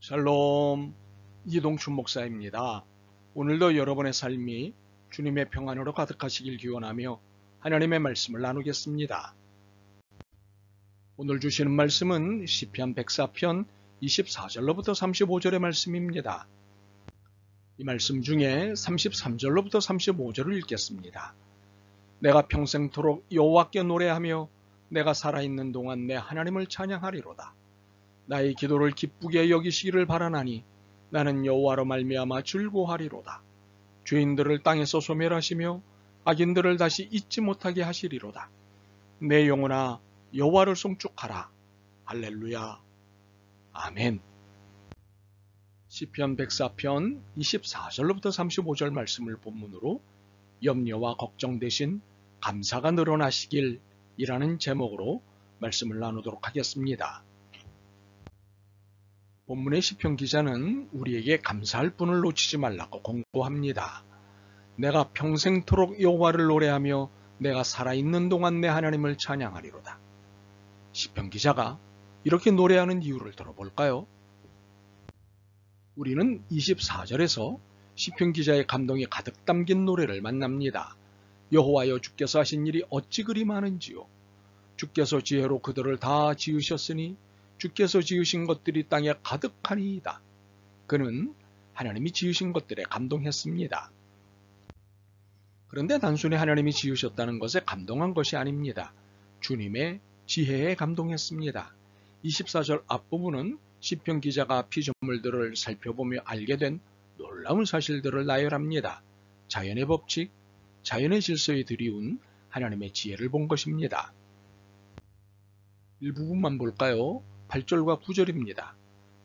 샬롬, 이동춘 목사입니다. 오늘도 여러분의 삶이 주님의 평안으로 가득하시길 기원하며 하나님의 말씀을 나누겠습니다. 오늘 주시는 말씀은 시편 104편 24절로부터 35절의 말씀입니다. 이 말씀 중에 33절로부터 35절을 읽겠습니다. 내가 평생토록 여호와께 노래하며 내가 살아있는 동안 내 하나님을 찬양하리로다. 나의 기도를 기쁘게 여기시기를 바라나니 나는 여호와로 말미암아 즐거워하리로다. 죄인들을 땅에서 소멸하시며 악인들을 다시 잊지 못하게 하시리로다. 내 영혼아 여호와를 송축하라. 할렐루야. 아멘. 시편 104편 24절로부터 35절 말씀을 본문으로 염려와 걱정 대신 감사가 늘어나시길 이라는 제목으로 말씀을 나누도록 하겠습니다. 본문의 시편 기자는 우리에게 감사할 분을 놓치지 말라고 권고합니다. 내가 평생토록 여호와를 노래하며 내가 살아있는 동안 내 하나님을 찬양하리로다. 시편 기자가 이렇게 노래하는 이유를 들어볼까요? 우리는 24절에서 시편 기자의 감동이 가득 담긴 노래를 만납니다. 여호와여 주께서 하신 일이 어찌 그리 많은지요. 주께서 지혜로 그들을 다 지으셨으니 주께서 지으신 것들이 땅에 가득하니이다. 그는 하나님이 지으신 것들에 감동했습니다. 그런데 단순히 하나님이 지으셨다는 것에 감동한 것이 아닙니다. 주님의 지혜에 감동했습니다. 24절 앞부분은 시편 기자가 피조물들을 살펴보며 알게 된 놀라운 사실들을 나열합니다. 자연의 법칙, 자연의 질서에 들이운 하나님의 지혜를 본 것입니다. 일부분만 볼까요? 8절과 9절입니다.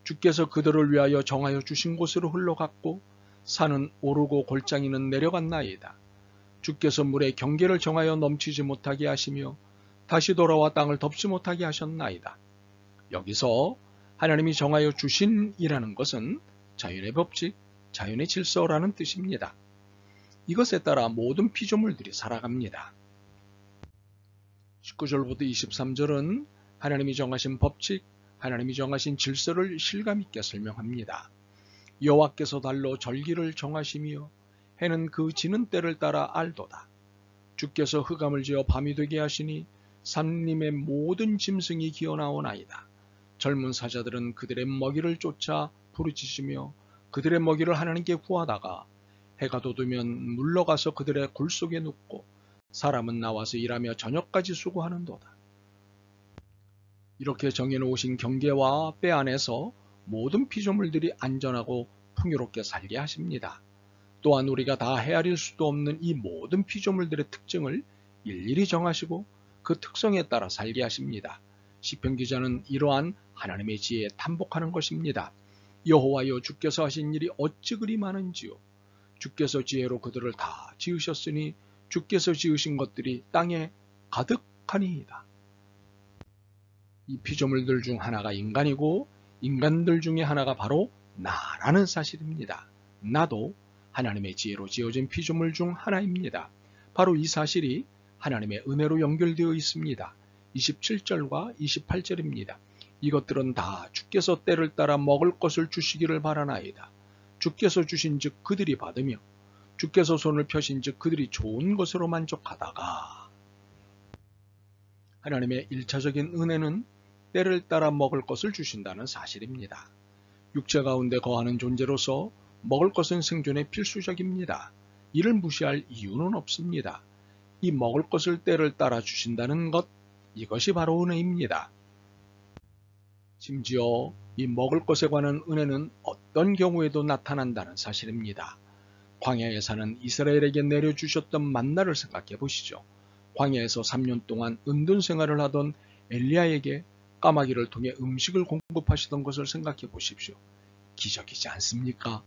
주께서 그들을 위하여 정하여 주신 곳으로 흘러갔고 산은 오르고 골짜기는 내려갔나이다. 주께서 물의 경계를 정하여 넘치지 못하게 하시며 다시 돌아와 땅을 덮지 못하게 하셨나이다. 여기서 하나님이 정하여 주신이라는 것은 자연의 법칙, 자연의 질서라는 뜻입니다. 이것에 따라 모든 피조물들이 살아갑니다. 19절부터 23절은 하나님이 정하신 법칙, 하나님이 정하신 질서를 실감있게 설명합니다. 여호와께서 달로 절기를 정하시며 해는 그 지는 때를 따라 알도다. 주께서 흑암을 지어 밤이 되게 하시니 산림의 모든 짐승이 기어나오나이다. 젊은 사자들은 그들의 먹이를 쫓아 부르짖으며 그들의 먹이를 하나님께 구하다가 해가 돋으면 물러가서 그들의 굴 속에 눕고 사람은 나와서 일하며 저녁까지 수고하는도다. 이렇게 정해놓으신 경계와 배 안에서 모든 피조물들이 안전하고 풍요롭게 살게 하십니다. 또한 우리가 다 헤아릴 수도 없는 이 모든 피조물들의 특징을 일일이 정하시고 그 특성에 따라 살게 하십니다. 시편 기자는 이러한 하나님의 지혜에 탐복하는 것입니다. 여호와여 주께서 하신 일이 어찌 그리 많은지요. 주께서 지혜로 그들을 다 지으셨으니 주께서 지으신 것들이 땅에 가득하니이다. 이 피조물들 중 하나가 인간이고 인간들 중에 하나가 바로 나라는 사실입니다. 나도 하나님의 지혜로 지어진 피조물 중 하나입니다. 바로 이 사실이 하나님의 은혜로 연결되어 있습니다. 27절과 28절입니다. 이것들은 다 주께서 때를 따라 먹을 것을 주시기를 바라나이다. 주께서 주신즉 그들이 받으며 주께서 손을 펴신즉 그들이 좋은 것으로 만족하다가. 하나님의 1차적인 은혜는 때를 따라 먹을 것을 주신다는 사실입니다. 육체 가운데 거하는 존재로서 먹을 것은 생존에 필수적입니다. 이를 무시할 이유는 없습니다. 이 먹을 것을 때를 따라 주신다는 것, 이것이 바로 은혜입니다. 심지어 이 먹을 것에 관한 은혜는 어떤 경우에도 나타난다는 사실입니다. 광야에 사는 이스라엘에게 내려주셨던 만나를 생각해 보시죠. 광야에서 3년 동안 은둔 생활을 하던 엘리야에게 까마귀를 통해 음식을 공급하시던 것을 생각해 보십시오. 기적이지 않습니까?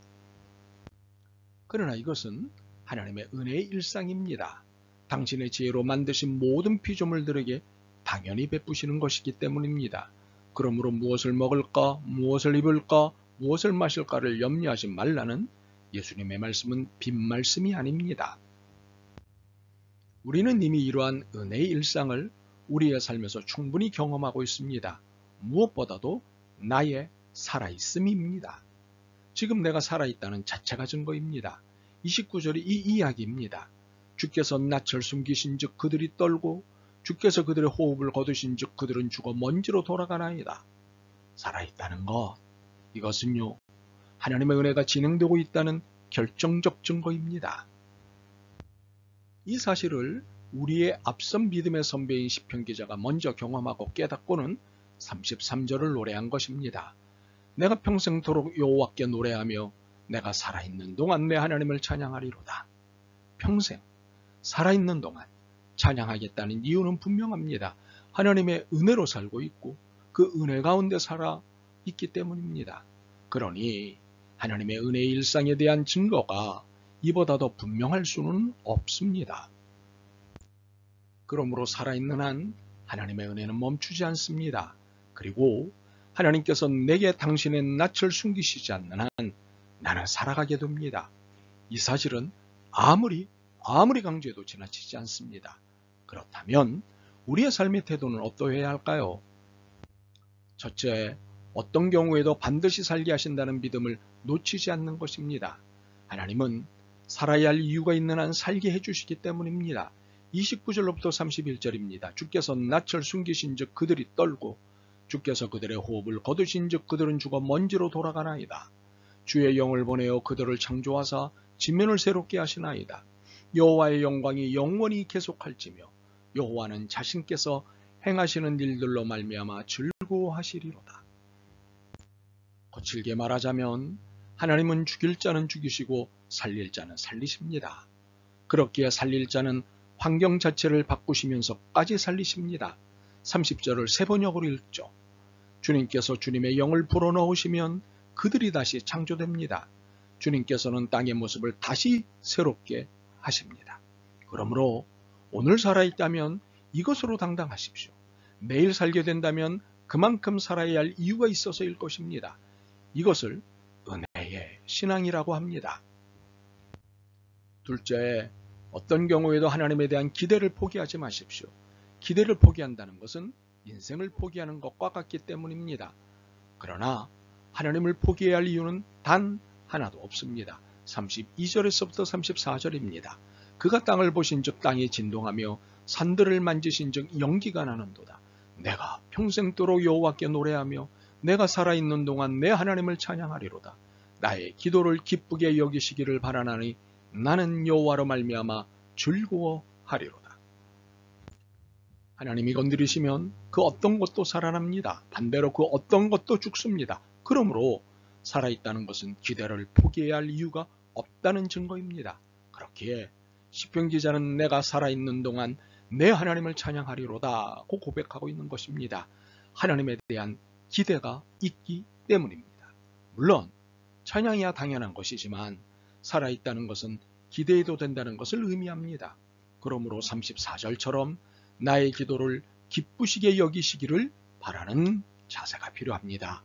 그러나 이것은 하나님의 은혜의 일상입니다. 당신의 지혜로 만드신 모든 피조물들에게 당연히 베푸시는 것이기 때문입니다. 그러므로 무엇을 먹을까, 무엇을 입을까, 무엇을 마실까를 염려하지 말라는 예수님의 말씀은 빈 말씀이 아닙니다. 우리는 이미 이러한 은혜의 일상을 우리의 삶에서 충분히 경험하고 있습니다. 무엇보다도 나의 살아있음입니다. 지금 내가 살아있다는 자체가 증거입니다. 29절이 이 이야기입니다. 주께서 낯을 숨기신 즉 그들이 떨고 주께서 그들의 호흡을 거두신 즉 그들은 죽어 먼지로 돌아가나이다. 살아있다는 것, 이것은요, 하나님의 은혜가 진행되고 있다는 결정적 증거입니다. 이 사실을 우리의 앞선 믿음의 선배인 시편 기자가 먼저 경험하고 깨닫고는 33절을 노래한 것입니다. 내가 평생토록 여호와께 노래하며 내가 살아있는 동안 내 하나님을 찬양하리로다. 평생 살아있는 동안 찬양하겠다는 이유는 분명합니다. 하나님의 은혜로 살고 있고 그 은혜 가운데 살아 있기 때문입니다. 그러니 하나님의 은혜의 일상에 대한 증거가 이보다 더 분명할 수는 없습니다. 그러므로 살아있는 한 하나님의 은혜는 멈추지 않습니다. 그리고 하나님께서 내게 당신의 낯을 숨기시지 않는 한 나는 살아가게 됩니다. 이 사실은 아무리 강조해도 지나치지 않습니다. 그렇다면 우리의 삶의 태도는 어떠해야 할까요? 첫째, 어떤 경우에도 반드시 살게 하신다는 믿음을 놓치지 않는 것입니다. 하나님은 살아야 할 이유가 있는 한 살게 해주시기 때문입니다. 29절로부터 31절입니다. 주께서 낯을 숨기신 즉 그들이 떨고 주께서 그들의 호흡을 거두신 즉 그들은 죽어 먼지로 돌아가나이다. 주의 영을 보내어 그들을 창조하사 지면을 새롭게 하시나이다. 여호와의 영광이 영원히 계속할지며 여호와는 자신께서 행하시는 일들로 말미암아 즐거워하시리로다. 거칠게 말하자면 하나님은 죽일 자는 죽이시고 살릴 자는 살리십니다. 그렇기에 살릴 자는 환경 자체를 바꾸시면서까지 살리십니다. 30절을 세 번역으로 읽죠. 주님께서 주님의 영을 불어넣으시면 그들이 다시 창조됩니다. 주님께서는 땅의 모습을 다시 새롭게 하십니다. 그러므로 오늘 살아있다면 이것으로 당당하십시오. 내일 살게 된다면 그만큼 살아야 할 이유가 있어서일 것입니다. 이것을 은혜의 신앙이라고 합니다. 둘째, 어떤 경우에도 하나님에 대한 기대를 포기하지 마십시오. 기대를 포기한다는 것은 인생을 포기하는 것과 같기 때문입니다. 그러나 하나님을 포기해야 할 이유는 단 하나도 없습니다. 32절에서부터 34절입니다. 그가 땅을 보신즉 땅이 진동하며 산들을 만지신즉 연기가 나는도다. 내가 평생도록 여호와께 노래하며 내가 살아있는 동안 내 하나님을 찬양하리로다. 나의 기도를 기쁘게 여기시기를 바라나니 나는 여호와로 말미암아 즐거워하리로다. 하나님이 건드리시면 그 어떤 것도 살아납니다. 반대로 그 어떤 것도 죽습니다. 그러므로 살아있다는 것은 기대를 포기해야 할 이유가 없다는 증거입니다. 그렇기에 시편 기자는 내가 살아있는 동안 내 하나님을 찬양하리로다고 고백하고 있는 것입니다. 하나님에 대한 기대가 있기 때문입니다. 물론 찬양이야 당연한 것이지만 살아있다는 것은 기대해도 된다는 것을 의미합니다. 그러므로 34절처럼 나의 기도를 기쁘시게 여기시기를 바라는 자세가 필요합니다.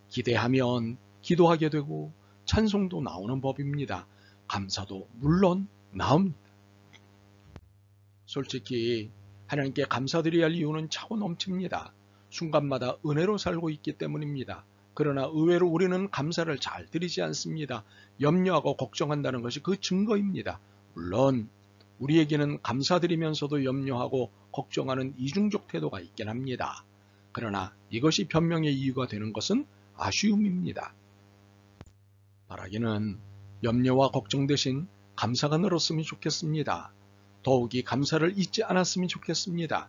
기대하면 기도하게 되고 찬송도 나오는 법입니다. 감사도 물론 나옵니다. 솔직히 하나님께 감사드려야 할 이유는 차고 넘칩니다. 순간마다 은혜로 살고 있기 때문입니다. 그러나 의외로 우리는 감사를 잘 드리지 않습니다. 염려하고 걱정한다는 것이 그 증거입니다. 물론 우리에게는 감사드리면서도 염려하고 걱정하는 이중적 태도가 있긴 합니다. 그러나 이것이 변명의 이유가 되는 것은 아쉬움입니다. 바라기는 염려와 걱정 대신 감사가 늘었으면 좋겠습니다. 더욱이 감사를 잊지 않았으면 좋겠습니다.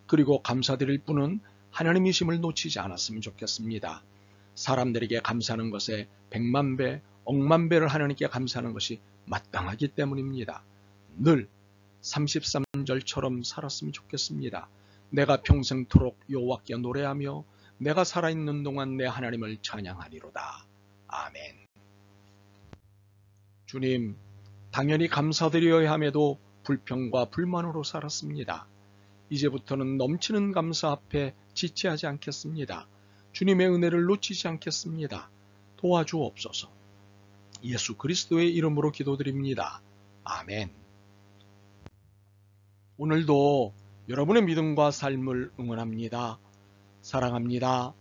그리고 감사드릴 분은 하나님이심을 놓치지 않았으면 좋겠습니다. 사람들에게 감사하는 것에 100만 배, 억만 배를 하나님께 감사하는 것이 마땅하기 때문입니다. 늘 33절처럼 살았으면 좋겠습니다. 내가 평생토록 여호와께 노래하며 내가 살아있는 동안 내 하나님을 찬양하리로다. 아멘. 주님, 당연히 감사드려야 함에도 불평과 불만으로 살았습니다. 이제부터는 넘치는 감사 앞에 지체하지 않겠습니다. 주님의 은혜를 놓치지 않겠습니다. 도와주옵소서. 예수 그리스도의 이름으로 기도드립니다. 아멘. 오늘도 여러분의 믿음과 삶을 응원합니다. 사랑합니다.